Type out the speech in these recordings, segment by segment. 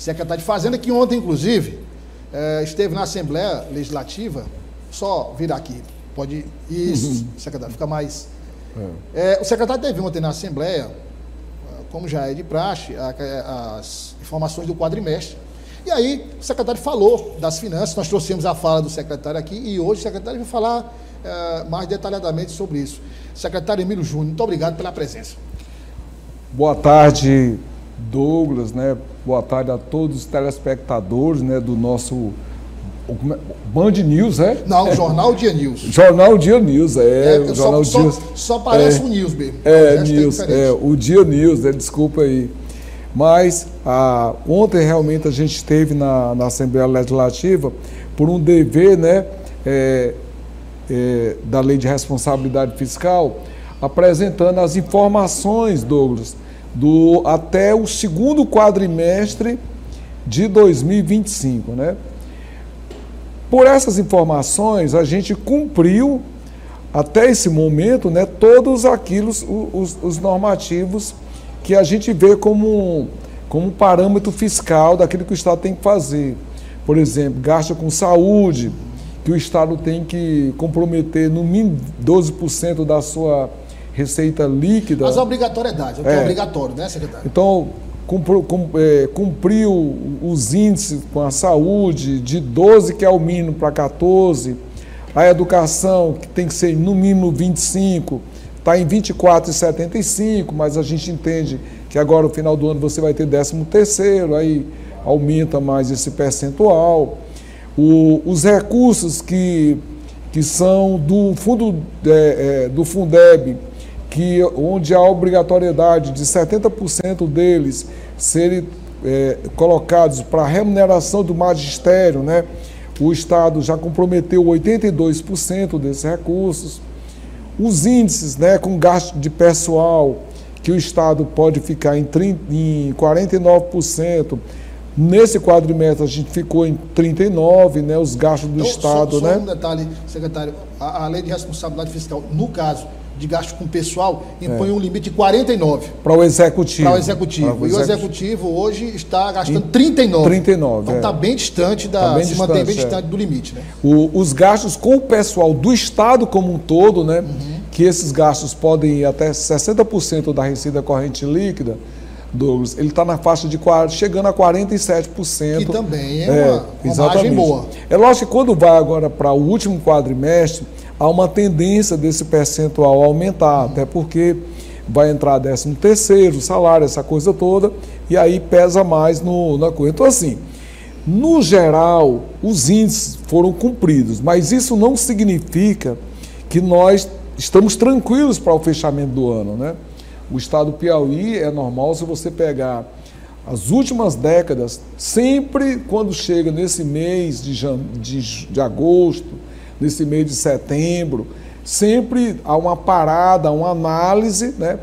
secretário de Fazenda, que ontem, inclusive, esteve na Assembleia Legislativa. Só virar aqui. Pode. Isso, secretário, fica mais. O secretário teve ontem na Assembleia, como já é de praxe, as informações do quadrimestre. E aí, o secretário falou das finanças, nós trouxemos a fala do secretário aqui, e hoje o secretário vai falar mais detalhadamente sobre isso. Secretário Emílio Júnior, muito obrigado pela presença. Boa tarde, Douglas, né? Boa tarde a todos os telespectadores, né, do nosso Band News, é? Não, Jornal Dia News. Jornal Dia News, o Jornal Dia. Só parece um News mesmo. News, o Dia News, desculpa aí. Mas ontem realmente a gente esteve na Assembleia Legislativa por um dever, né, da Lei de Responsabilidade Fiscal, apresentando as informações, Douglas, até o segundo quadrimestre de 2025, né? Por essas informações, a gente cumpriu, até esse momento, né, todos os normativos que a gente vê como parâmetro fiscal daquilo que o Estado tem que fazer. Por exemplo, gasto com saúde, que o Estado tem que comprometer no mínimo 12% da sua receita líquida. As obrigatoriedades, é obrigatório, né, secretário? Então, cumpriu os índices com a saúde, de 12, que é o mínimo, para 14. A educação, que tem que ser no mínimo 25, está em 24,75, mas a gente entende que agora, no final do ano, você vai ter 13º, aí aumenta mais esse percentual. Os recursos que são do fundo do Fundeb, onde há obrigatoriedade de 70% deles serem colocados para remuneração do magistério, né? O Estado já comprometeu 82% desses recursos. Os índices, né, com gasto de pessoal, que o Estado pode ficar em 49%. Nesse quadrimestre a gente ficou em 39%, né, os gastos do Estado. Só um detalhe, secretário, a Lei de Responsabilidade Fiscal, no caso de gasto com pessoal, impõe um limite de 49%. Para o Executivo. Para o Executivo. E o Executivo hoje está gastando 39%. 39%. Então está bem distante, mantém bem distante do limite, né? Os gastos com o pessoal do Estado como um todo, né, que esses gastos podem ir até 60% da receita corrente líquida, Douglas, ele está na faixa de chegando a 47%. Que também é uma margem boa. É lógico que quando vai agora para o último quadrimestre, há uma tendência desse percentual aumentar, até porque vai entrar 13º, salário, essa coisa toda, e aí pesa mais na coisa. Então, assim, no geral, os índices foram cumpridos, mas isso não significa que nós estamos tranquilos para o fechamento do ano, né? O estado do Piauí é normal, se você pegar as últimas décadas, sempre quando chega nesse mês de agosto, nesse mês de setembro, sempre há uma parada, uma análise, né,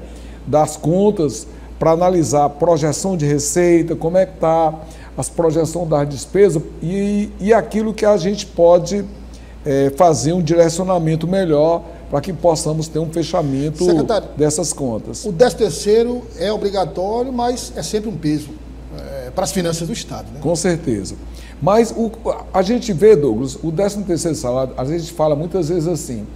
das contas para analisar a projeção de receita, como é que está as projeções das despesas e aquilo que a gente pode fazer um direcionamento melhor para que possamos ter um fechamento dessas contas. O 13º é obrigatório, mas é sempre um peso para as finanças do Estado, né? Com certeza. Mas a gente vê, Douglas, o 13º salário, a gente fala muitas vezes assim,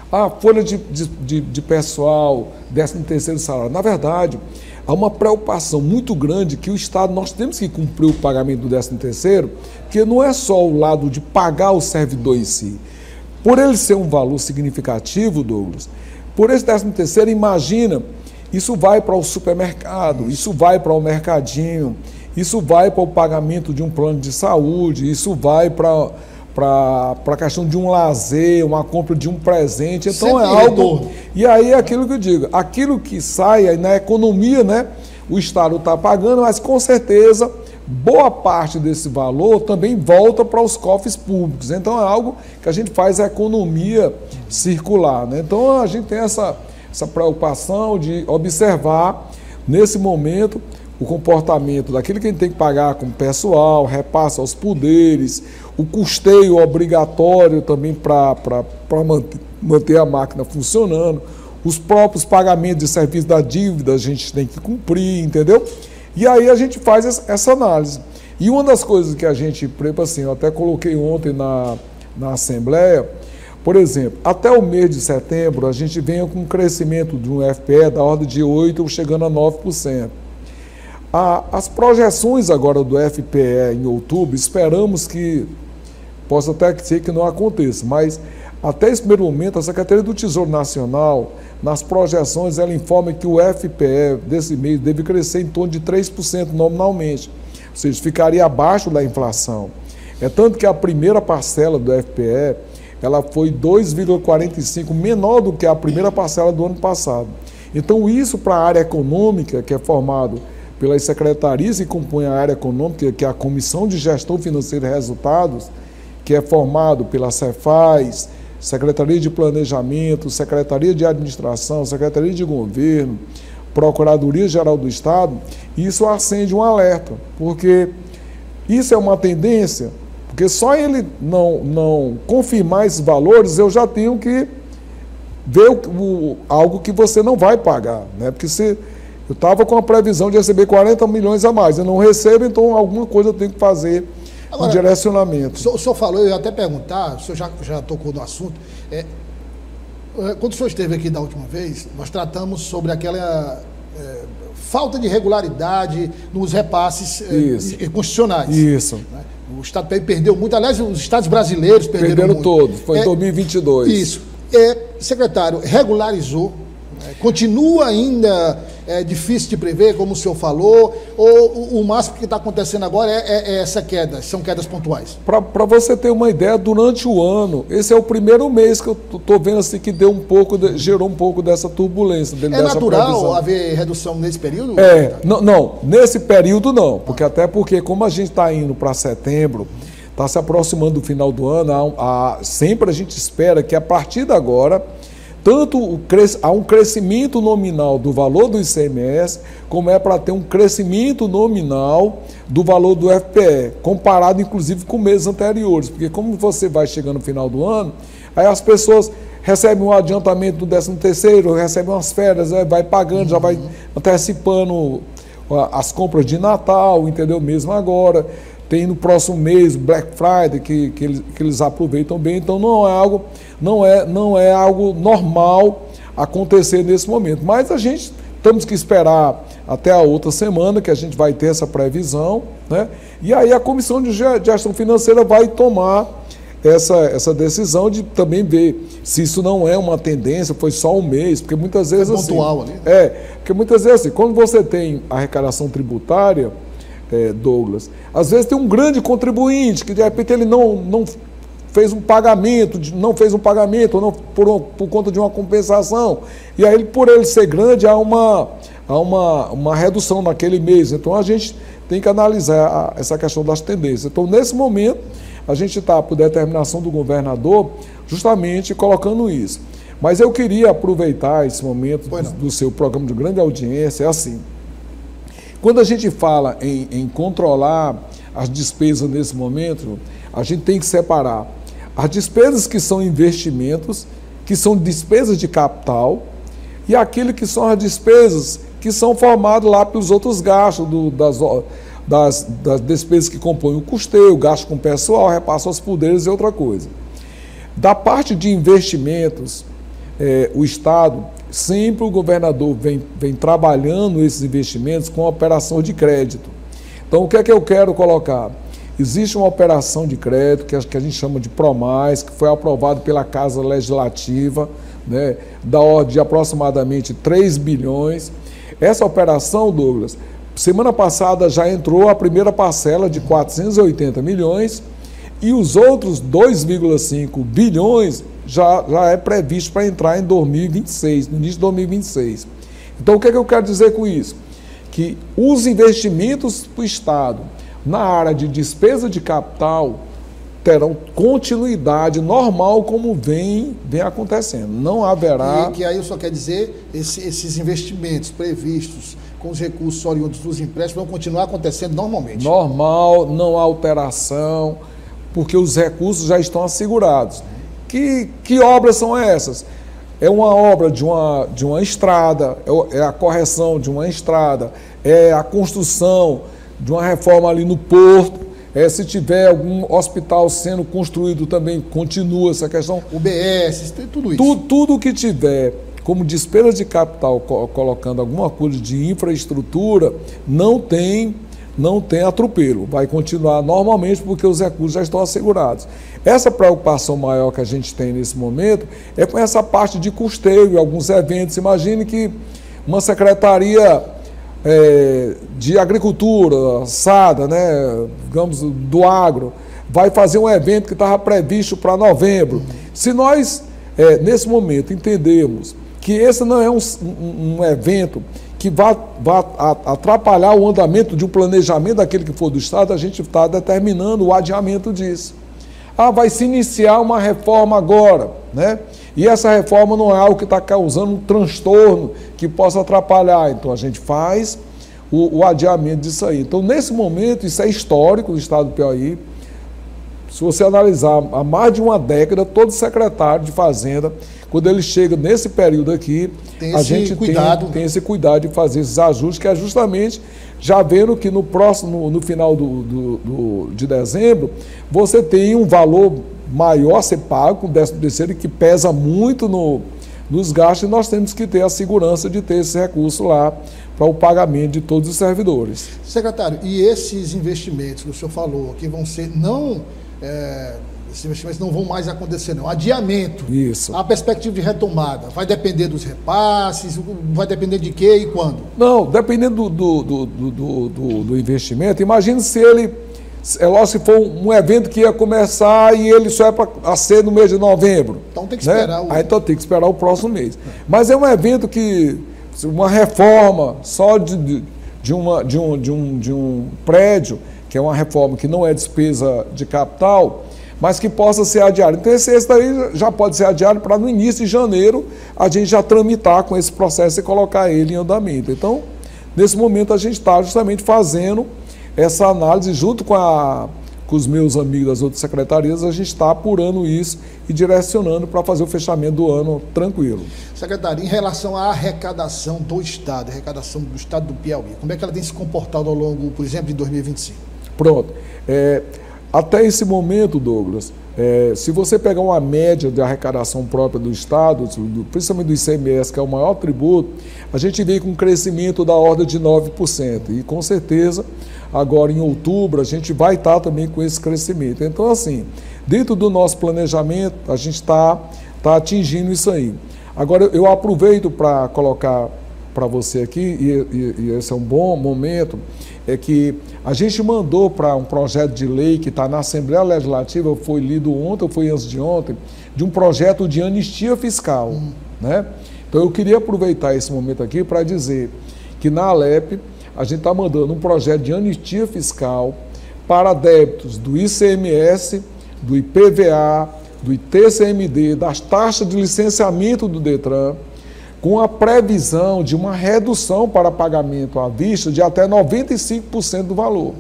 a folha de pessoal, 13º salário. Na verdade, há uma preocupação muito grande que o Estado, nós temos que cumprir o pagamento do 13º, porque não é só o lado de pagar o servidor em si. Por ele ser um valor significativo, Douglas, por esse 13º, imagina, isso vai para o supermercado, isso vai para o mercadinho, isso vai para o pagamento de um plano de saúde, isso vai para a questão de um lazer, uma compra de um presente. Então sempre é algo. E aí é aquilo que eu digo, aquilo que sai aí na economia, né? O Estado está pagando, mas com certeza boa parte desse valor também volta para os cofres públicos. Então é algo que a gente faz a economia circular, né? Então a gente tem essa preocupação de observar nesse momento o comportamento daquilo que a gente tem que pagar com o pessoal, repasse aos poderes, o custeio obrigatório também para manter a máquina funcionando, os próprios pagamentos de serviço da dívida a gente tem que cumprir, entendeu? E aí a gente faz essa análise. E uma das coisas que a gente, assim, eu até coloquei ontem na Assembleia, por exemplo, até o mês de setembro, a gente vem com um crescimento de um FPE da ordem de 8%, chegando a 9%. As projeções agora do FPE em outubro, esperamos que, possa até ser que não aconteça, mas até esse primeiro momento, a Secretaria do Tesouro Nacional, nas projeções, ela informa que o FPE desse mês deve crescer em torno de 3% nominalmente, ou seja, ficaria abaixo da inflação. É tanto que a primeira parcela do FPE, ela foi 2,45, menor do que a primeira parcela do ano passado. Então, isso para a área econômica, que é formado pelas secretarias que compõem a área econômica, que é a Comissão de Gestão Financeira e Resultados, que é formado pela Cefaz, Secretaria de Planejamento, Secretaria de Administração, Secretaria de Governo, Procuradoria-Geral do Estado, isso acende um alerta, porque isso é uma tendência, porque só ele não confirmar esses valores, eu já tenho que ver algo que você não vai pagar, né? Porque se eu estava com a previsão de receber 40 milhões a mais, eu não recebo, então alguma coisa eu tenho que fazer. Agora, um direcionamento. O senhor falou, eu ia até perguntar, o senhor já tocou no assunto. Quando o senhor esteve aqui da última vez, nós tratamos sobre aquela falta de regularidade nos repasses constitucionais. Isso. Né? O Estado perdeu muito, aliás, os estados brasileiros perderam muito. Todos, foi em 2022. Isso. Secretário, regularizou, continua ainda difícil de prever, como o senhor falou, ou o máximo que está acontecendo agora é essa queda, são quedas pontuais? Para você ter uma ideia, durante o ano, esse é o primeiro mês que eu estou vendo assim que deu gerou um pouco dessa turbulência. É natural haver redução nesse período? Não, nesse período não, porque como a gente está indo para setembro, está se aproximando do final do ano, sempre a gente espera que a partir de agora, tanto há um crescimento nominal do valor do ICMS, como é para ter um crescimento nominal do valor do FPE, comparado inclusive com meses anteriores, porque como você vai chegando no final do ano, aí as pessoas recebem um adiantamento do 13º, recebem umas férias, vai pagando, já vai antecipando as compras de Natal, entendeu? Mesmo agora. Tem no próximo mês Black Friday, que eles aproveitam bem, então não é algo normal acontecer nesse momento. Mas a gente temos que esperar até a outra semana, que a gente vai ter essa previsão, né? E aí a Comissão de Gestão Financeira vai tomar essa decisão de também ver se isso não é uma tendência, foi só um mês, porque muitas vezes pontual ali. Porque muitas vezes assim, quando você tem a arrecadação tributária, Douglas, às vezes tem um grande contribuinte que de repente ele não fez um pagamento, ou não por conta de uma compensação, e aí por ele ser grande há uma redução naquele mês. Então a gente tem que analisar essa questão das tendências. Então nesse momento a gente está por determinação do governador justamente colocando isso. Mas eu queria aproveitar esse momento do seu programa de grande audiência, assim. Quando a gente fala em controlar as despesas nesse momento, a gente tem que separar as despesas que são investimentos, que são despesas de capital, e aquilo que são as despesas que são formadas lá pelos outros gastos, das despesas que compõem o custeio, gasto com pessoal, repasso aos poderes e outra coisa. Da parte de investimentos, o Estado, sempre o governador vem trabalhando esses investimentos com operação de crédito. Então, o que é que eu quero colocar? Existe uma operação de crédito, que a gente chama de PROMAIS, que foi aprovado pela Casa Legislativa, né, da ordem de aproximadamente 3 bilhões. Essa operação, Douglas, semana passada já entrou a primeira parcela de 480 milhões e os outros 2,5 bilhões já é previsto para entrar em 2026, no início de 2026. Então, o que é que eu quero dizer com isso? Que os investimentos do Estado na área de despesa de capital terão continuidade normal como vem acontecendo. Não haverá... E que aí só quer dizer, esses investimentos previstos com os recursos oriundos dos empréstimos vão continuar acontecendo normalmente. Normal, não há alteração, porque os recursos já estão assegurados. Que obras são essas? É uma obra de uma estrada, é a correção de uma estrada, é a construção de uma reforma ali no Porto. Se tiver algum hospital sendo construído também, continua essa questão. UBS, tudo isso. Tudo que tiver como despesa de capital, colocando alguma coisa de infraestrutura, não tem atropelo. Vai continuar normalmente porque os recursos já estão assegurados. Essa preocupação maior que a gente tem nesse momento é com essa parte de custeio, alguns eventos. Imagine que uma secretaria de agricultura, SADA, né, digamos, do agro, vai fazer um evento que estava previsto para novembro. Se nós, nesse momento, entendermos que esse não é um evento que vai atrapalhar o andamento de um planejamento daquele que for do Estado, a gente está determinando o adiamento disso. Vai se iniciar uma reforma agora, né? E essa reforma não é algo que está causando um transtorno que possa atrapalhar. Então, a gente faz o adiamento disso aí. Então, nesse momento, isso é histórico do Estado do Piauí. Se você analisar, há mais de uma década, todo secretário de Fazenda, quando ele chega nesse período aqui, a gente tem esse cuidado de fazer esses ajustes, que é justamente já vendo que no final de dezembro, você tem um valor maior a ser pago com o 13º, que pesa muito nos gastos, e nós temos que ter a segurança de ter esse recurso lá para o pagamento de todos os servidores. Secretário, e esses investimentos que o senhor falou, que vão ser, esses investimentos não vão mais acontecer, não. Adiamento. Isso. A perspectiva de retomada vai depender dos repasses, vai depender de quê e quando? Não, dependendo do investimento, imagine se ele, se for um evento que ia começar e ele só é para ser no mês de novembro. Então tem que esperar, né? Então tem que esperar o próximo mês. Mas é um evento que, uma reforma só de um prédio, que é uma reforma que não é despesa de capital, mas que possa ser adiado. Então, esse daí já pode ser adiado para no início de janeiro a gente já tramitar com esse processo e colocar ele em andamento. Então, nesse momento, a gente está justamente fazendo essa análise junto com os meus amigos das outras secretarias, a gente está apurando isso e direcionando para fazer o fechamento do ano tranquilo. Secretário, em relação à arrecadação do Estado, arrecadação do Estado do Piauí, como é que ela tem se comportado ao longo, por exemplo, de 2025? Pronto. Até esse momento, Douglas, se você pegar uma média de arrecadação própria do Estado, principalmente do ICMS, que é o maior tributo, a gente vem com um crescimento da ordem de 9%. E, com certeza, agora em outubro, a gente vai estar também com esse crescimento. Então, assim, dentro do nosso planejamento, a gente está atingindo isso aí. Agora, eu aproveito para colocar para você aqui, e esse é um bom momento, é que a gente mandou para um projeto de lei que está na Assembleia Legislativa, foi lido ontem, ou foi antes de ontem, de um projeto de anistia fiscal. Né? Então, eu queria aproveitar esse momento aqui para dizer que na Alep a gente está mandando um projeto de anistia fiscal para débitos do ICMS, do IPVA, do ITCMD, das taxas de licenciamento do Detran, com a previsão de uma redução para pagamento à vista de até 95% do valor.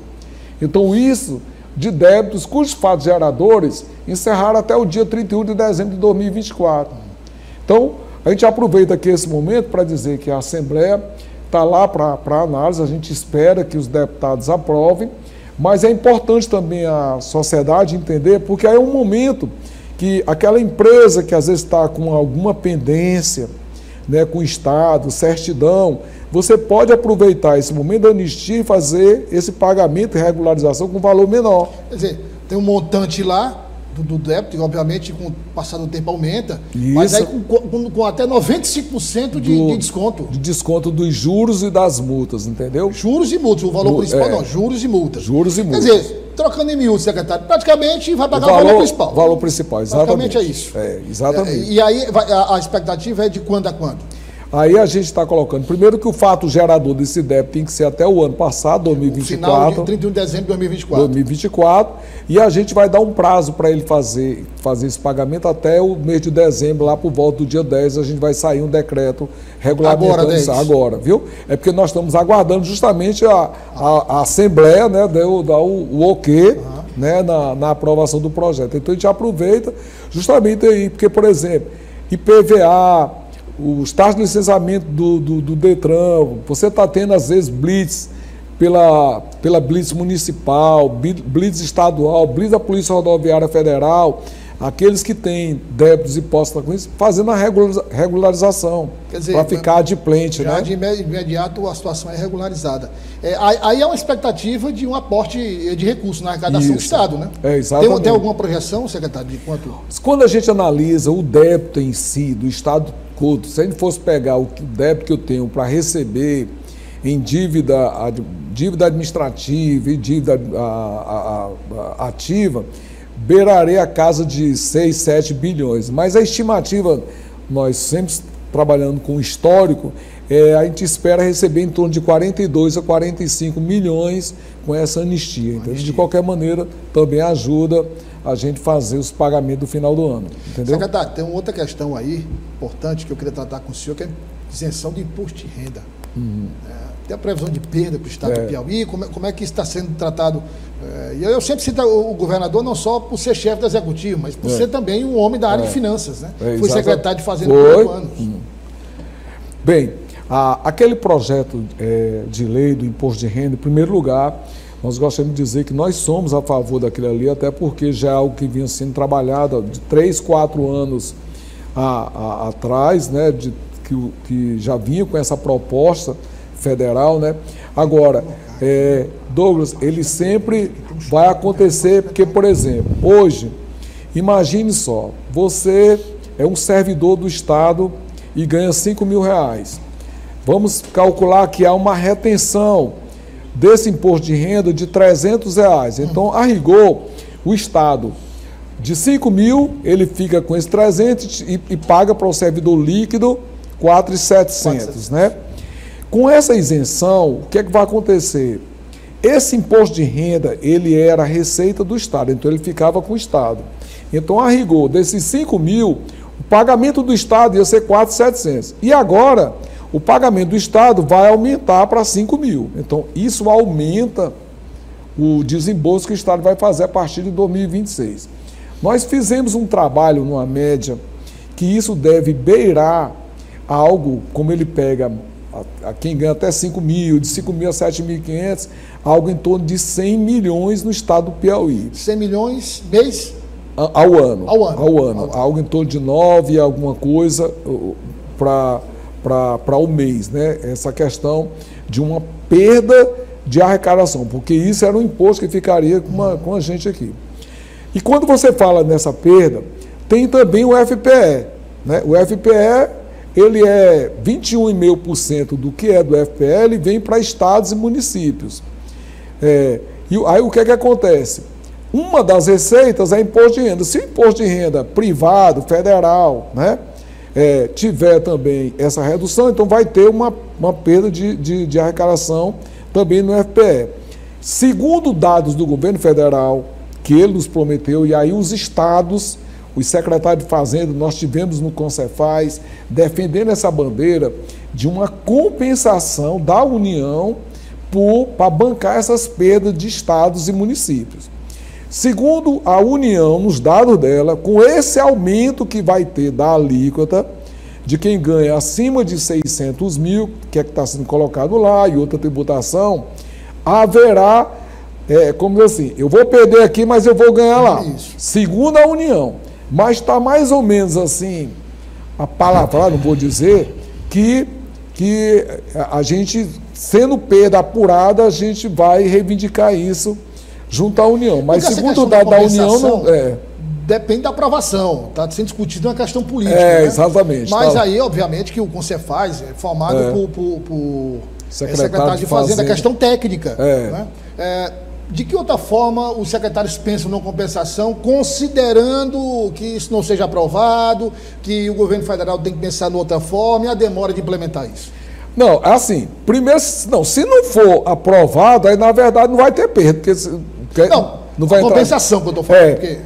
Então, isso de débitos cujos fatos geradores encerraram até o dia 31 de dezembro de 2024. Então, a gente aproveita aqui esse momento para dizer que a Assembleia está lá para análise, a gente espera que os deputados aprovem, mas é importante também a sociedade entender, porque aí é um momento que aquela empresa que às vezes está com alguma pendência, né, com o Estado, certidão, você pode aproveitar esse momento da anistia e fazer esse pagamento e regularização com valor menor. Quer dizer, tem um montante lá do débito, e obviamente com o passar do tempo aumenta, isso, mas aí com até 95% de desconto. De desconto dos juros e das multas, entendeu? Juros e multas, o valor principal não, juros e multas. Juros e multas. Quer dizer, trocando em miúdos, secretário, praticamente vai pagar o valor principal. Valor principal, exatamente. Praticamente é isso. Exatamente. E aí a expectativa é de quando a quando? Aí a gente está colocando, primeiro que o fato gerador desse débito tem que ser até o ano passado, 2024. O final de 31 de dezembro de 2024. 2024, e a gente vai dar um prazo para ele fazer esse pagamento até o mês de dezembro, lá por volta do dia 10, a gente vai sair um decreto regulamentando isso agora, viu? É porque nós estamos aguardando justamente a Assembleia, né, dar o ok, né, na aprovação do projeto. Então a gente aproveita justamente aí, porque, por exemplo, IPVA, os taxas de licenciamento do Detran, você está tendo, às vezes, blitz pela Blitz municipal, Blitz estadual, Blitz da Polícia Rodoviária Federal, aqueles que têm débitos e postos com isso, fazendo a regularização, para ficar adimplente. Já, né? de imediato a situação é regularizada. Aí é uma expectativa de um aporte de recursos na arrecadação do Estado, né? Exatamente. Tem alguma projeção, secretário, de quanto? Quando a gente analisa o débito em si do Estado todo, se a gente fosse pegar o débito que eu tenho para receber em dívida administrativa e dívida ativa, beirarei a casa de 6, 7 bilhões. Mas a estimativa, nós sempre trabalhando com o histórico, a gente espera receber em torno de 42 a 45 milhões com essa anistia. Então, de qualquer maneira, também ajuda a gente fazer os pagamentos do final do ano. Entendeu? Secretário, tem uma outra questão aí, importante, que eu queria tratar com o senhor, que é a isenção de imposto de renda. Tem a previsão de perda para o Estado do Piauí, como é que isso está sendo tratado? E eu sempre cito o governador não só por ser chefe do executivo, mas por ser também um homem da área de finanças, né? Fui secretário de Fazenda por 8 anos. Bem, aquele projeto de lei do imposto de renda, em primeiro lugar, nós gostaríamos de dizer que nós somos a favor daquilo ali, até porque já é algo que vinha sendo trabalhado de 3, 4 anos atrás, né, que já vinha com essa proposta federal, né? Agora, Douglas, ele sempre vai acontecer, porque, por exemplo, hoje, imagine só, você é um servidor do Estado e ganha R$5.000. Vamos calcular que há uma retenção desse imposto de renda de R$300. Então, a rigor, o Estado, de 5.000, ele fica com esses 300 e paga para o servidor líquido 4.700, né? Com essa isenção, o que é que vai acontecer? Esse imposto de renda, ele era a receita do Estado, então ele ficava com o Estado. Então, a rigor, desses 5.000, o pagamento do Estado ia ser 4.700. E agora, o pagamento do Estado vai aumentar para 5.000. Então, isso aumenta o desembolso que o Estado vai fazer a partir de 2026. Nós fizemos um trabalho numa média que isso deve beirar algo, como ele pega a quem ganha até 5.000, de 5.000 a 7.500, algo em torno de 100 milhões no estado do Piauí. 100 milhões mês? Ao ano. Algo em torno de 9 alguma coisa para o mês, né? Essa questão de uma perda de arrecadação, porque isso era um imposto que ficaria com a gente aqui. E quando você fala nessa perda, tem também o FPE, né? O FPE, ele é 21,5% do que é do FPE, ele vem para estados e municípios. E aí o que é que acontece? Uma das receitas é imposto de renda. Se o imposto de renda privado, federal, né, tiver também essa redução, então vai ter uma perda de arrecadação também no FPE. Segundo dados do governo federal, que ele nos prometeu, e aí os estados, os secretários de Fazenda, nós tivemos no Concefaz, defendendo essa bandeira de uma compensação da União para bancar essas perdas de estados e municípios. Segundo a União, nos dados dela, com esse aumento que vai ter da alíquota, de quem ganha acima de 600 mil, que é que está sendo colocado lá, e outra tributação, haverá, como assim, eu vou perder aqui, mas eu vou ganhar lá. Isso. Segundo a União. Mas está mais ou menos assim, a palavra, não vou dizer, que a gente, sendo perda apurada, a gente vai reivindicar isso junto à União. Mas segundo o dado da União, não depende da aprovação. Está sendo discutido uma questão política. Né? Exatamente. Mas aí, obviamente, que o Concefaz é formado por secretário de Fazenda, a questão técnica. Né? De que outra forma os secretários pensam na compensação, considerando que isso não seja aprovado, que o governo federal tem que pensar de outra forma e a demora de implementar isso? Não, assim, primeiro, se não for aprovado, aí na verdade não vai ter perda, porque não vai compensação que eu estou falando. Porque...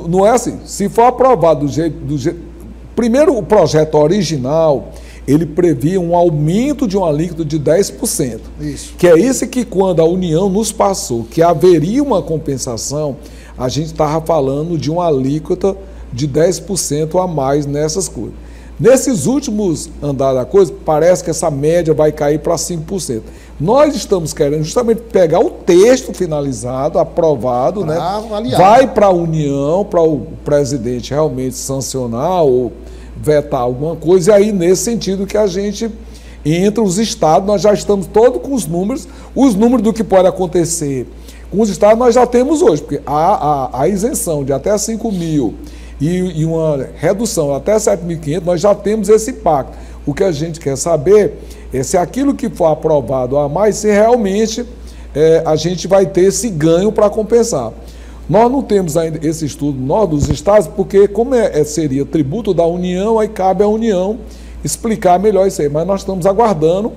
Não é assim, se for aprovado do jeito... Primeiro, o projeto original, ele previa um aumento de uma alíquota de 10%. Isso. Que é isso que, quando a União nos passou, que haveria uma compensação, a gente estava falando de uma alíquota de 10% a mais nessas coisas. Nesses últimos andares da coisa, parece que essa média vai cair para 5%. Nós estamos querendo justamente pegar o texto finalizado, aprovado, né? Avaliar. Vai para a União, para o presidente realmente sancionar ou vetar alguma coisa, e aí nesse sentido que a gente, entre os estados, nós já estamos todos com os números do que pode acontecer com os estados nós já temos hoje, porque a isenção de até 5 mil e uma redução até 7.500, nós já temos esse impacto. O que a gente quer saber é se aquilo que for aprovado a mais, se realmente a gente vai ter esse ganho para compensar. Nós não temos ainda esse estudo nós dos estados, porque como seria tributo da União, aí cabe à União explicar melhor isso aí. Mas nós estamos aguardando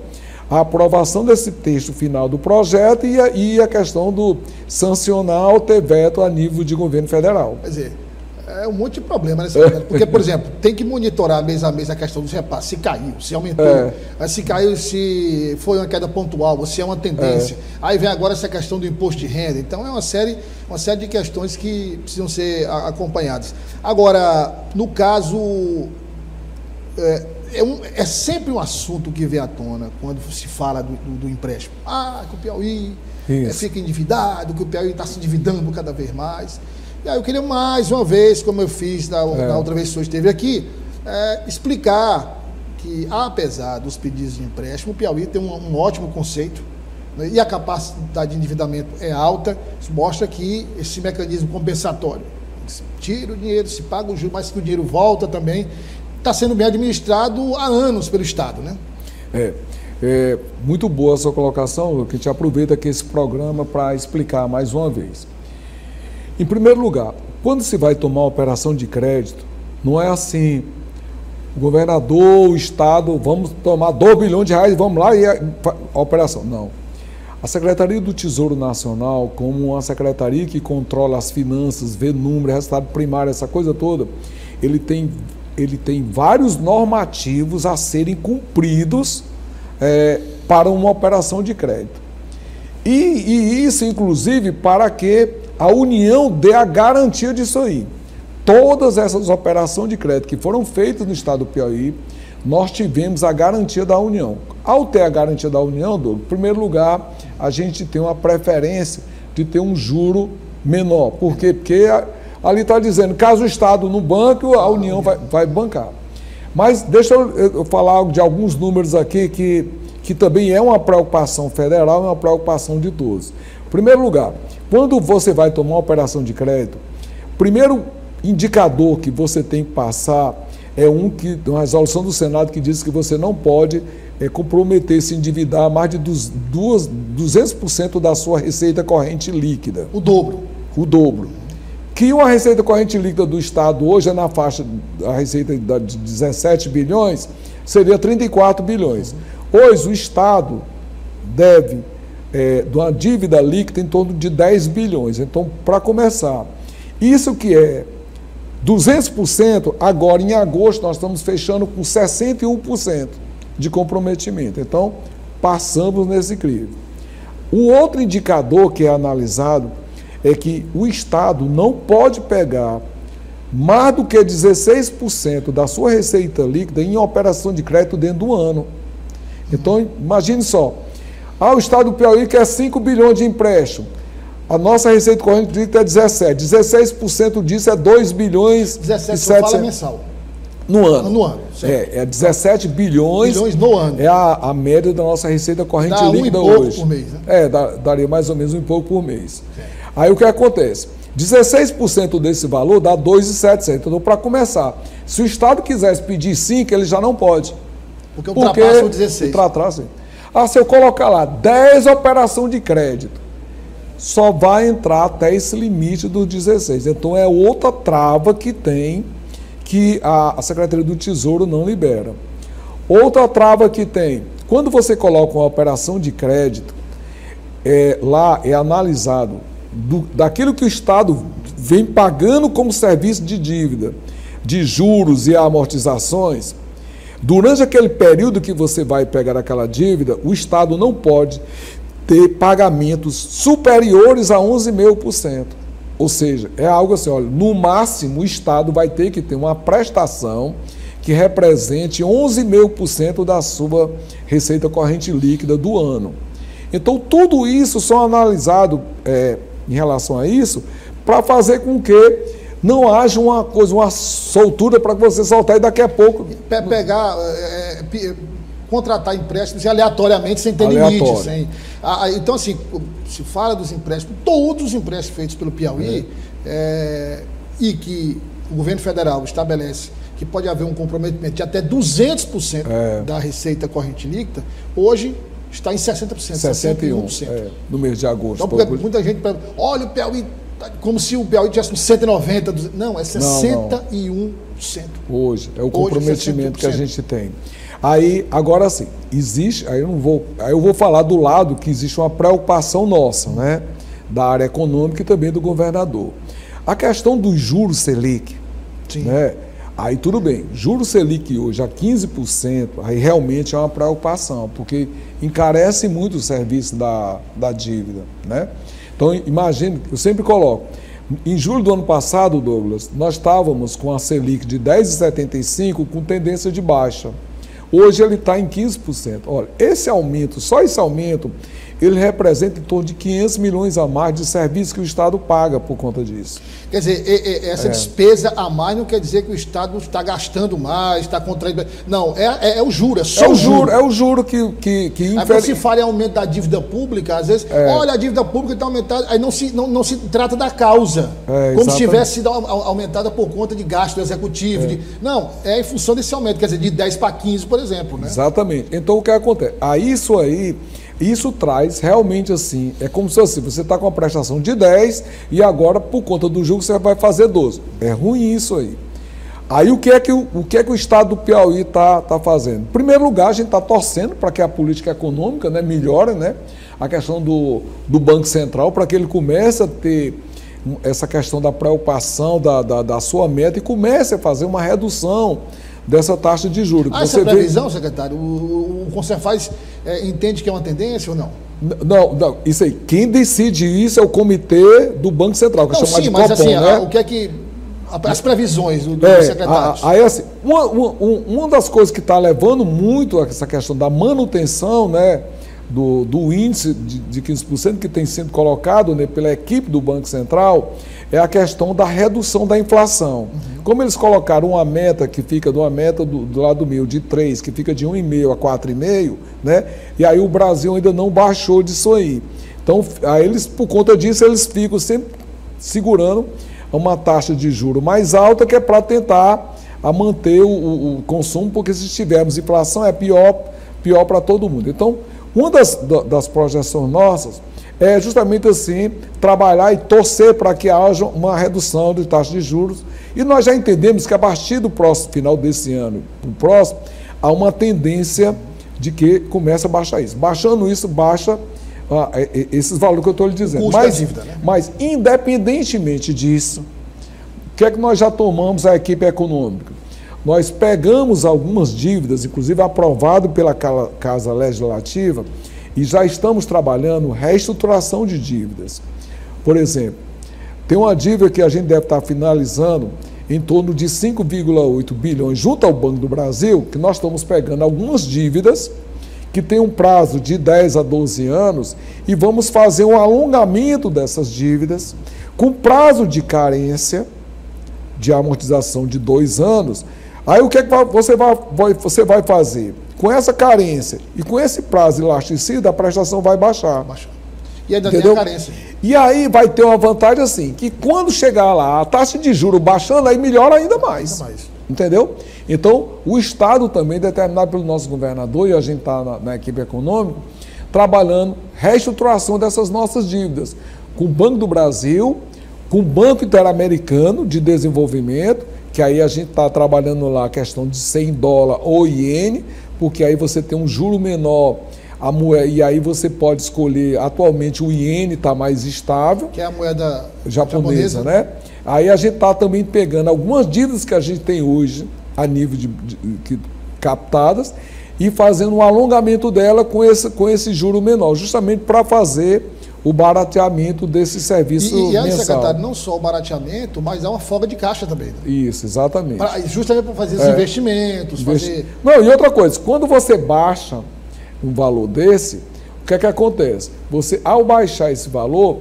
a aprovação desse texto final do projeto e a questão do sancionar ou ter veto a nível de governo federal. Quer dizer, é um monte de problema nesse momento. Porque, por exemplo, tem que monitorar mês a mês a questão dos repasses, se caiu, se aumentou, se caiu, se foi uma queda pontual, ou se é uma tendência. Aí vem agora essa questão do imposto de renda. Então é uma série de questões que precisam ser acompanhadas. Agora, no caso, é sempre um assunto que vem à tona quando se fala do empréstimo. Que o Piauí fica endividado, que o Piauí está se endividando cada vez mais. E aí eu queria mais uma vez, como eu fiz da outra vez que o senhor esteve aqui, explicar que, apesar dos pedidos de empréstimo, o Piauí tem um ótimo conceito, né, e a capacidade de endividamento é alta. Isso mostra que esse mecanismo compensatório, se tira o dinheiro, se paga o juros, mas que o dinheiro volta também, está sendo bem administrado há anos pelo Estado, né? Muito boa a sua colocação, que a gente aproveita aqui esse programa para explicar mais uma vez. Em primeiro lugar, quando se vai tomar uma operação de crédito, não é assim, o governador, o Estado, vamos tomar 2 bilhões de reais, vamos lá e a operação. Não. A Secretaria do Tesouro Nacional, como uma secretaria que controla as finanças, vê número, resultado primário, essa coisa toda, ele tem vários normativos a serem cumpridos para uma operação de crédito. E isso, inclusive, para que a União dê a garantia disso aí. Todas essas operações de crédito que foram feitas no estado do Piauí, nós tivemos a garantia da União. Ao ter a garantia da União, Douglas, em primeiro lugar, a gente tem uma preferência de ter um juro menor. Por quê? Porque ali está dizendo, caso o Estado não banque, a União vai bancar. Mas deixa eu falar de alguns números aqui que também é uma preocupação federal, é uma preocupação de todos. Em primeiro lugar, quando você vai tomar uma operação de crédito, o primeiro indicador que você tem que passar é uma resolução do Senado que diz que você não pode comprometer, se endividar a mais de 200% da sua receita corrente líquida. O dobro. O dobro. Que uma receita corrente líquida do Estado hoje é na faixa da receita de 17 bilhões, seria 34 bilhões. Hoje o Estado deve de uma dívida líquida em torno de 10 bilhões. Então, para começar, isso que é 200%, agora em agosto nós estamos fechando com 61% de comprometimento. Então, passamos nesse crivo. O outro indicador que é analisado é que o Estado não pode pegar mais do que 16% da sua receita líquida em operação de crédito dentro do ano. Então, imagine só, o Estado do Piauí quer 5 bilhões de empréstimo, a nossa receita corrente líquida é 17, 16% disso é 2 bilhões 17 e 700 mensal. No ano. No ano, certo. É 17 bilhões no ano. É a média da nossa receita corrente líquida hoje. Pouco por mês, né? Daria mais ou menos 1 pouco por mês. Certo. Aí o que acontece? 16% desse valor dá 2.700. Então, para começar, se o Estado quisesse pedir 5, ele já não pode. Porque ultrapassa o 16. Se eu colocar lá 10 operações de crédito, só vai entrar até esse limite dos 16. Então, é outra trava que tem, que a Secretaria do Tesouro não libera. Outra trava que tem, quando você coloca uma operação de crédito, lá é analisado daquilo que o Estado vem pagando como serviço de dívida, de juros e amortizações. Durante aquele período que você vai pegar aquela dívida, o Estado não pode ter pagamentos superiores a 11,5%. Ou seja, é algo assim, olha, no máximo o Estado vai ter que ter uma prestação que represente 11,5% da sua receita corrente líquida do ano. Então, tudo isso são analisado em relação a isso para fazer com que não haja uma soltura para que você soltar e daqui a pouco... Contratar empréstimos aleatoriamente, sem ter limite. Então, assim, se fala dos empréstimos, todos os empréstimos feitos pelo Piauí, e que o governo federal estabelece que pode haver um comprometimento de até 200% da receita corrente líquida, hoje está em 60%, 61%. No mês de agosto. Então, muita gente pergunta, olha o Piauí, como se o Piauí tivesse uns 190%, 200%. Não, é 61%. Hoje, é o comprometimento que a gente tem. Aí, agora sim, existe, aí eu vou falar do lado que existe uma preocupação nossa, né? Da área econômica e também do governador. A questão dos juros Selic, né? Aí tudo bem, juros Selic hoje a 15%, aí realmente é uma preocupação, porque encarece muito o serviço da dívida, né? Então, imagine, eu sempre coloco, em julho do ano passado, Douglas, nós estávamos com a Selic de 10,75 com tendência de baixa. Hoje ele está em 15%. Olha, esse aumento, só esse aumento, ele representa em torno de 500 milhões a mais de serviços que o Estado paga por conta disso. Quer dizer, essa despesa a mais não quer dizer que o Estado está gastando mais, está contraindo... Não, é o juro, é só o juro. É o juro que Aí quando se fala em aumento da dívida pública, às vezes, olha, a dívida pública está aumentada, aí não se trata da causa, como se tivesse sido aumentada por conta de gasto do executivo. Não, é em função desse aumento, quer dizer, de 10 para 15, por exemplo. Né? Exatamente. Então, o que acontece? Isso traz realmente assim, é como se assim, você está com a prestação de 10 e agora, por conta do juros, você vai fazer 12. É ruim isso aí. Aí o que é que o Estado do Piauí está fazendo? Em primeiro lugar, a gente está torcendo para que a política econômica, né, melhore, né, a questão do Banco Central, para que ele comece a ter essa questão da preocupação da sua meta e comece a fazer uma redução dessa taxa de juros. Essa previsão, secretário, o Concerfaz entende que é uma tendência ou não? Não, isso aí, quem decide isso é o comitê do Banco Central, que é chamado de Copom, mas assim, né? O que é que... As previsões do secretário. Aí assim, uma das coisas que está levando muito a essa questão da manutenção, né, do índice de 15% que tem sido colocado, né, pela equipe do Banco Central, é a questão da redução da inflação. Como eles colocaram uma meta que fica de uma meta do lado meio de 3, que fica de 1,5 a 4,5, né? E aí o Brasil ainda não baixou disso aí. Então, aí eles, por conta disso, eles ficam sempre segurando uma taxa de juros mais alta, que é para tentar manter o consumo, porque se tivermos inflação é pior para todo mundo. Então, uma das projeções nossas é justamente assim, trabalhar e torcer para que haja uma redução de taxa de juros. E nós já entendemos que a partir do próximo final desse ano, o próximo, há uma tendência de que comece a baixar isso. Baixando isso, baixa esses valores que eu estou lhe dizendo. Mas, independentemente disso, o que é que nós já tomamos a equipe econômica? Nós pegamos algumas dívidas, inclusive aprovado pela Casa Legislativa, e já estamos trabalhando reestruturação de dívidas. Por exemplo, tem uma dívida que a gente deve estar finalizando em torno de 5,8 bilhões junto ao Banco do Brasil, que nós estamos pegando algumas dívidas que tem um prazo de 10 a 12 anos e vamos fazer um alongamento dessas dívidas com prazo de carência de amortização de 2 anos. Aí o que é que você vai fazer? Com essa carência e com esse prazo elasticida, a prestação vai baixar. E ainda tem a carência. E aí vai ter uma vantagem assim, que quando chegar lá, a taxa de juros baixando, aí melhora ainda mais. Entendeu? Então, o Estado também, determinado pelo nosso governador, e a gente está na equipe econômica, trabalhando reestruturação dessas nossas dívidas, com o Banco do Brasil, com o Banco Interamericano de Desenvolvimento, que aí a gente está trabalhando lá a questão de $100 ou iene, porque aí você tem um juro menor, e aí você pode escolher, atualmente o iene está mais estável. Que é a moeda japonesa, né? Aí a gente está também pegando algumas dívidas que a gente tem hoje, a nível captadas, e fazendo um alongamento dela com esse juro menor, justamente para fazer o barateamento desse serviço mensal. E aí, secretário, não só o barateamento, mas há uma folga de caixa também. Né? Isso, exatamente. Justamente para fazer os investimentos. Não, e outra coisa, quando você baixa um valor desse, o que é que acontece? Você, ao baixar esse valor,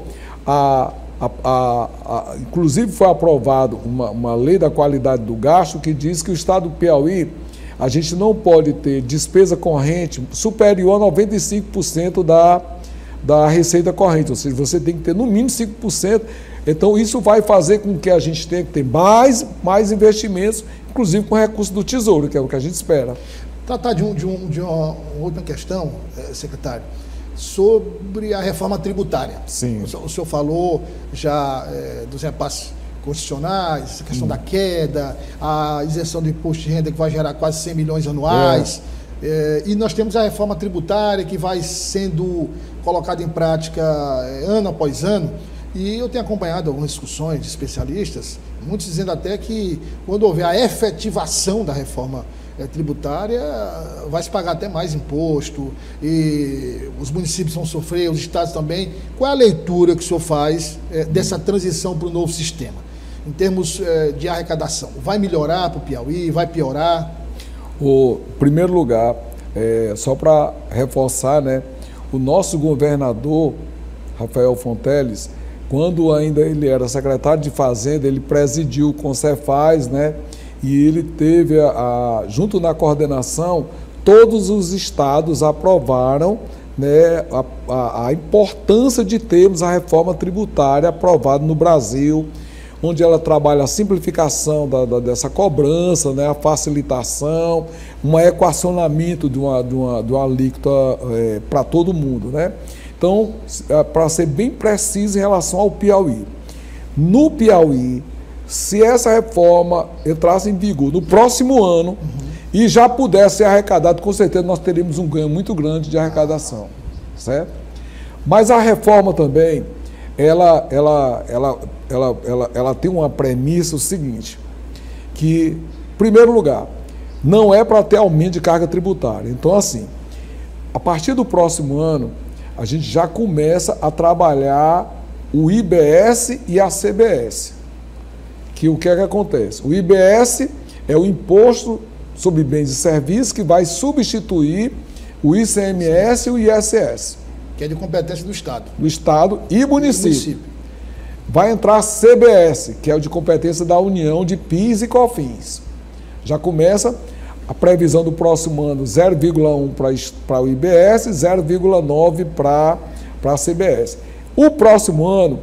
inclusive foi aprovado uma lei da qualidade do gasto que diz que o estado do Piauí, a gente não pode ter despesa corrente superior a 95% da receita corrente, ou seja, você tem que ter no mínimo 5%. Então, isso vai fazer com que a gente tenha que ter mais investimentos, inclusive com recursos do Tesouro, que é o que a gente espera. Tratar de uma outra questão, secretário, sobre a reforma tributária. Sim. O senhor falou já dos repasses constitucionais, a questão da queda, a isenção do imposto de renda que vai gerar quase 100 milhões anuais. E nós temos a reforma tributária que vai sendo colocada em prática ano após ano. E eu tenho acompanhado algumas discussões de especialistas, muitos dizendo até que quando houver a efetivação da reforma tributária, vai se pagar até mais imposto e os municípios vão sofrer, os estados também. Qual é a leitura que o senhor faz dessa transição para o novo sistema? Em termos de arrecadação, vai melhorar para o Piauí, vai piorar? Em primeiro lugar, só para reforçar, né, o nosso governador, Rafael Fonteles, quando ainda ele era secretário de Fazenda, ele presidiu o Concefaz, né? E ele teve, junto na coordenação, todos os estados aprovaram, né, a importância de termos a reforma tributária aprovada no Brasil, onde ela trabalha a simplificação dessa cobrança, né, a facilitação, um equacionamento de uma alíquota para todo mundo, né? Então, para ser bem preciso em relação ao Piauí. No Piauí, se essa reforma entrasse em vigor no próximo ano e já pudesse ser arrecadado, com certeza nós teríamos um ganho muito grande de arrecadação, certo? Mas a reforma também, ela tem uma premissa o seguinte, que, em primeiro lugar, não é para ter aumento de carga tributária. Então, assim, a partir do próximo ano, a gente já começa a trabalhar o IBS e a CBS. Que o que é que acontece? O IBS é o Imposto sobre Bens e Serviços que vai substituir o ICMS e o ISS. Que é de competência do Estado. Do Estado e município. Vai entrar a CBS, que é o de competência da União de PIS e COFINS. Já começa a previsão do próximo ano, 0,1 para o IBS, 0,9 para a CBS. O próximo ano,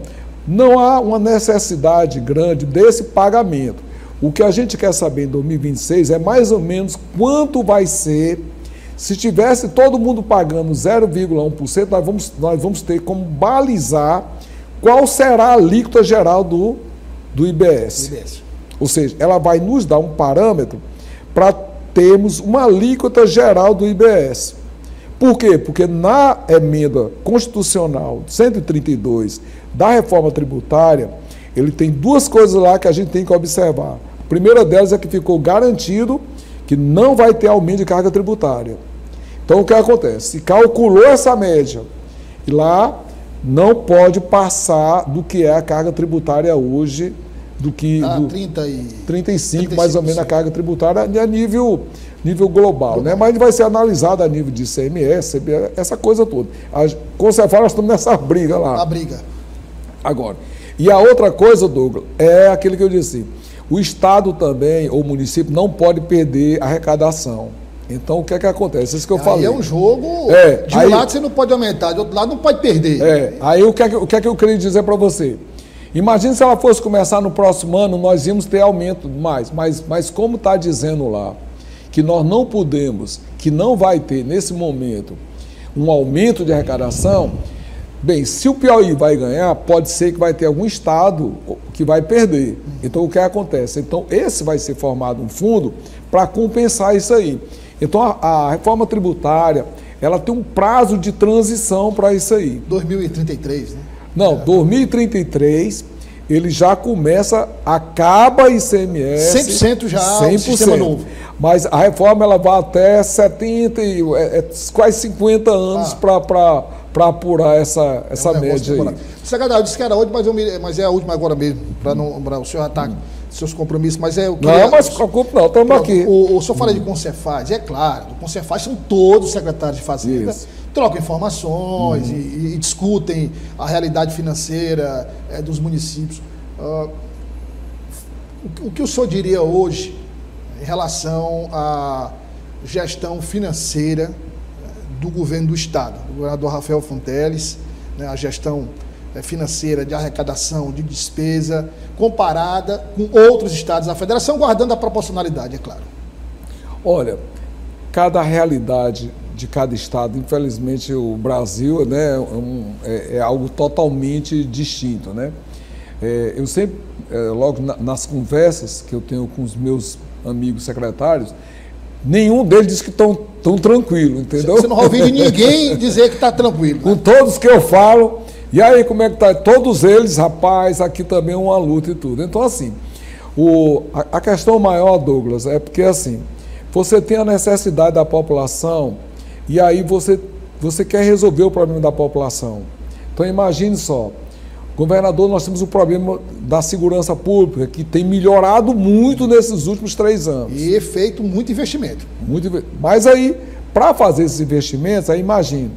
não há uma necessidade grande desse pagamento. O que a gente quer saber em 2026 é mais ou menos quanto vai ser. Se tivesse todo mundo pagando 0,1%, nós vamos ter como balizar qual será a alíquota geral do IBS. Ou seja, ela vai nos dar um parâmetro para termos uma alíquota geral do IBS. Por quê? Porque na emenda constitucional 132 da reforma tributária, ele tem duas coisas lá que a gente tem que observar. A primeira delas é que ficou garantido que não vai ter aumento de carga tributária. Então, o que acontece? Se calculou essa média e lá não pode passar do que é a carga tributária hoje, do que... 35, mais ou menos, a carga tributária a nível global, né? Mas vai ser analisado a nível de ICMS, CBS, essa coisa toda. Como você fala, nós estamos nessa briga lá. A briga. Agora, e a outra coisa, Douglas, é aquilo que eu disse, o Estado também, ou o município, não pode perder a arrecadação. Então, o que é que acontece? Isso que eu falei. Aí é um jogo, de um lado você não pode aumentar, de outro lado não pode perder. Aí o que é que eu queria dizer para você? Imagina se ela fosse começar no próximo ano, nós íamos ter aumento mais, mas como está dizendo lá, que nós não podemos, que não vai ter nesse momento um aumento de arrecadação, bem, se o Piauí vai ganhar, pode ser que vai ter algum estado que vai perder. Então, o que acontece? Então, esse vai ser formado um fundo para compensar isso aí. Então, a reforma tributária, ela tem um prazo de transição para isso aí. 2033, né? Não, 2033, ele já começa, acaba ICMS... 100% já, 100%. O sistema novo. Mas a reforma, ela vai até 70, quase 50 anos para apurar essa média aí. Secretário, eu disse que era hoje, mas é a última agora mesmo, para o senhor atacar seus compromissos, mas é o que... Não, mas preocupe não, estamos aqui. O senhor fala de Concefaz, é claro, o Concefaz são todos secretários de Fazenda, trocam informações e discutem a realidade financeira dos municípios. O que o senhor diria hoje em relação à gestão financeira do governo do Estado, do governador Rafael Fonteles, né, a gestão financeira de arrecadação, de despesa, comparada com outros estados da federação, guardando a proporcionalidade, é claro? Olha, cada realidade de cada estado, infelizmente o Brasil, né, é algo totalmente distinto, né? Eu sempre, logo nas conversas que eu tenho com os meus amigos secretários, nenhum deles diz que estão tão tranquilo, entendeu? Você não ouviu de ninguém dizer que está tranquilo. Né? Com todos que eu falo, e aí como é que está? Todos eles, rapaz, aqui também é uma luta e tudo. Então, assim, a questão maior, Douglas, é porque, assim, você tem a necessidade da população e aí você quer resolver o problema da população. Então, imagine só, governador, nós temos o problema da segurança pública, que tem melhorado muito nesses últimos 3 anos. E feito muito investimento. Mas aí, para fazer esses investimentos, aí imagina,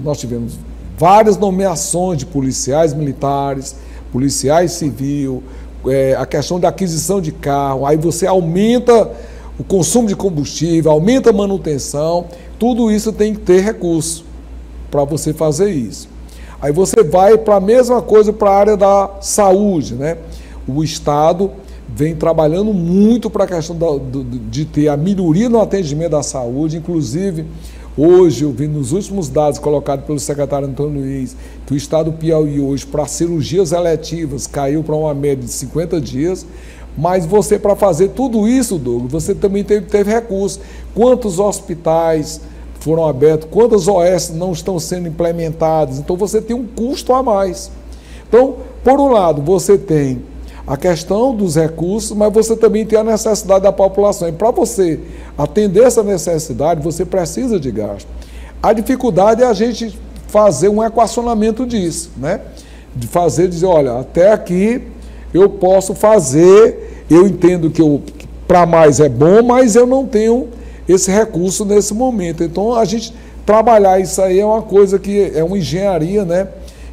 nós tivemos várias nomeações de policiais militares, policiais civil, a questão da aquisição de carro, aí você aumenta o consumo de combustível, aumenta a manutenção, tudo isso tem que ter recurso para você fazer isso. Aí você vai para a mesma coisa para a área da saúde, né? O Estado vem trabalhando muito para a questão de ter a melhoria no atendimento da saúde, inclusive hoje eu vi nos últimos dados colocados pelo secretário Antônio Luiz que o Estado do Piauí hoje para cirurgias eletivas caiu para uma média de 50 dias, mas você para fazer tudo isso, Douglas, você também teve recursos. Quantos hospitais foram abertos, quantas OS não estão sendo implementadas, então você tem um custo a mais. Então, por um lado, você tem a questão dos recursos, mas você também tem a necessidade da população. E para você atender essa necessidade, você precisa de gasto. A dificuldade é a gente fazer um equacionamento disso, né? De dizer, olha, até aqui eu posso fazer, eu entendo que para mais é bom, mas eu não tenho esse recurso nesse momento. Então, a gente trabalhar isso aí é uma coisa que é uma engenharia, né?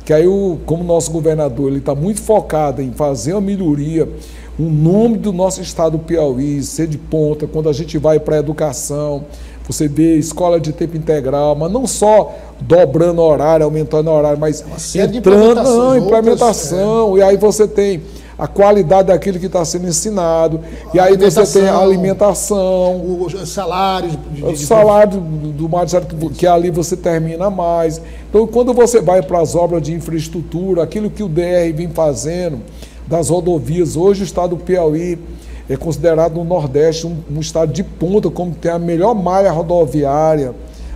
Que aí, como o nosso governador ele está muito focado em fazer uma melhoria, o nome do nosso estado do Piauí ser de ponta, quando a gente vai para a educação, você vê escola de tempo integral, mas não só dobrando horário, aumentando horário, mas entrando na implementação, e aí você tem a qualidade daquilo que está sendo ensinado, e aí você tem a alimentação, o salário, o salário do magistrado, que ali você termina mais. Então, quando você vai para as obras de infraestrutura, aquilo que o DR vem fazendo, das rodovias, hoje o estado do Piauí é considerado no Nordeste um estado de ponta, como tem a melhor malha rodoviária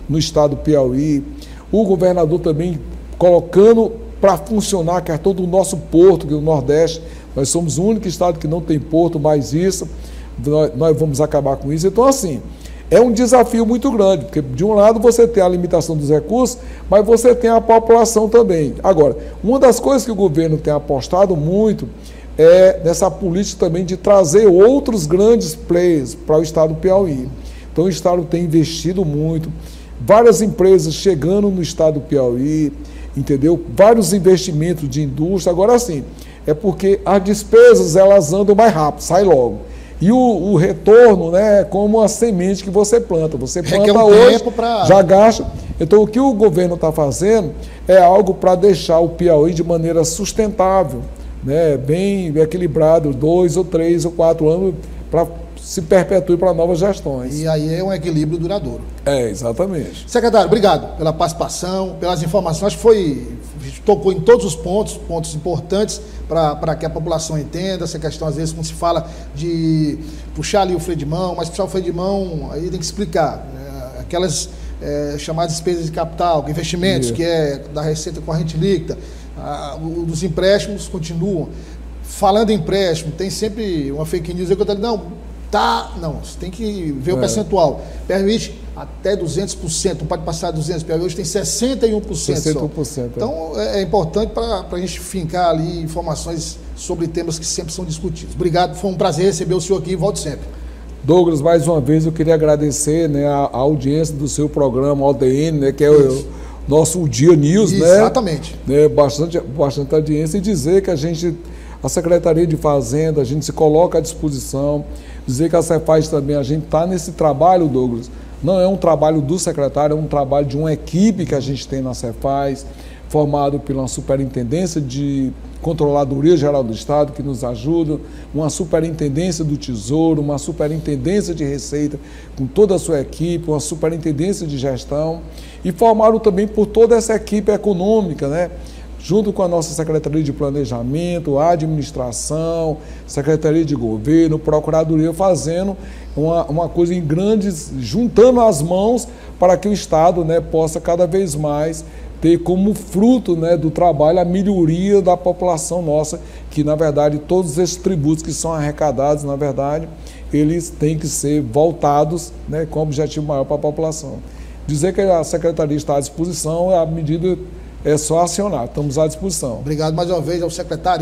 no estado do Piauí. O governador também colocando para funcionar a questão do nosso porto, que é o Nordeste. Nós somos o único estado que não tem porto, mas isso, nós vamos acabar com isso. Então, assim, é um desafio muito grande, porque de um lado você tem a limitação dos recursos, mas você tem a população também. Agora, uma das coisas que o governo tem apostado muito é nessa política também de trazer outros grandes players para o estado do Piauí. Então, o estado tem investido muito, várias empresas chegando no estado do Piauí, entendeu? Vários investimentos de indústria. Agora, assim, é porque as despesas elas andam mais rápido, sai logo. E o retorno, né, é como a semente que você planta. Você planta hoje, já gasta. Então, o que o governo está fazendo é algo para deixar o Piauí de maneira sustentável, né, bem equilibrado, 2 ou 3 ou 4 anos, para se perpetue para novas gestões. E aí é um equilíbrio duradouro. Exatamente. Secretário, obrigado pela participação, pelas informações. Tocou em todos os pontos importantes para que a população entenda essa questão. Às vezes, quando se fala de puxar ali o freio de mão, mas puxar o freio de mão, aí tem que explicar. Aquelas chamadas despesas de capital, investimentos, que é da receita corrente líquida, os empréstimos continuam. Falando em empréstimo, tem sempre uma fake news aí que eu estou dizendo, não, você tem que ver o percentual. Permite até 200%, não pode passar 200%, hoje tem 61%. 61%. Só. Então, é importante para a gente fincar ali informações sobre temas que sempre são discutidos. Obrigado, foi um prazer receber o senhor aqui e volte sempre. Douglas, mais uma vez eu queria agradecer, né, a audiência do seu programa ODN, né, que é o nosso Dia News, né? Exatamente. Bastante audiência, e dizer que a Secretaria de Fazenda, a gente se coloca à disposição, dizer que a Cefaz também, a gente está nesse trabalho, Douglas, não é um trabalho do secretário, é um trabalho de uma equipe que a gente tem na Cefaz, formado pela Superintendência de Controladoria Geral do Estado, que nos ajuda, uma Superintendência do Tesouro, uma Superintendência de Receita, com toda a sua equipe, uma Superintendência de Gestão, e formado também por toda essa equipe econômica, né? Junto com a nossa Secretaria de Planejamento, Administração, Secretaria de Governo, Procuradoria, fazendo uma coisa em grandes, juntando as mãos para que o Estado, né, possa cada vez mais ter como fruto, né, do trabalho a melhoria da população nossa, que na verdade todos esses tributos que são arrecadados, na verdade, eles têm que ser voltados, né, com objetivo maior para a população. Dizer que a Secretaria está à disposição, a medida é só acionar, estamos à disposição. Obrigado mais uma vez ao secretário.